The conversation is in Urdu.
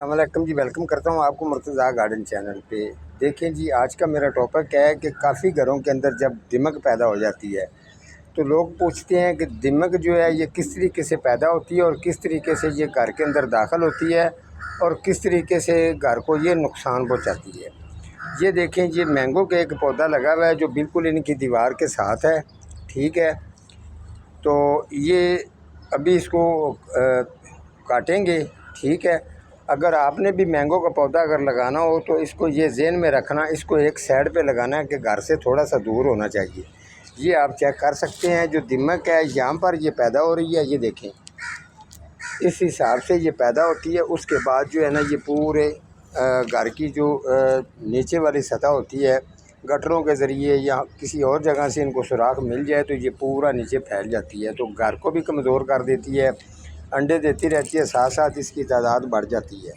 السلام علیکم جی، ویلکم کرتا ہوں آپ کو مرتضیٰ گارڈن چینل پہ۔ دیکھیں جی، آج کا میرا ٹاپک کیا ہے کہ کافی گھروں کے اندر جب دمک پیدا ہو جاتی ہے تو لوگ پوچھتے ہیں کہ دمک جو ہے یہ کس طریقے سے پیدا ہوتی ہے اور کس طریقے سے یہ گھر کے اندر داخل ہوتی ہے اور کس طریقے سے گھر کو یہ نقصان پہنچاتی ہے۔ یہ دیکھیں، یہ مینگو کا ایک پودا لگا ہوا ہے جو بالکل ان کی دیوار کے ساتھ ہے، ٹھیک ہے۔ تو یہ ابھی اس کو کاٹیں گے، ٹھیک ہے۔ اگر آپ نے بھی مینگو کا پودا اگر لگانا ہو تو اس کو یہ ذہن میں رکھنا، اس کو ایک سائڈ پہ لگانا ہے کہ گھر سے تھوڑا سا دور ہونا چاہیے۔ یہ آپ چیک کر سکتے ہیں، جو دمک ہے یہاں پر یہ پیدا ہو رہی ہے، یہ دیکھیں اس حساب سے یہ پیدا ہوتی ہے۔ اس کے بعد جو ہے نا، یہ پورے گھر کی جو نیچے والی سطح ہوتی ہے، گٹروں کے ذریعے یا کسی اور جگہ سے ان کو سوراخ مل جائے تو یہ پورا نیچے پھیل جاتی ہے، تو گھر کو بھی کمزور کر دیتی ہے، انڈے دیتی رہتی ہے، ساتھ ساتھ اس کی تعداد بڑھ جاتی ہے۔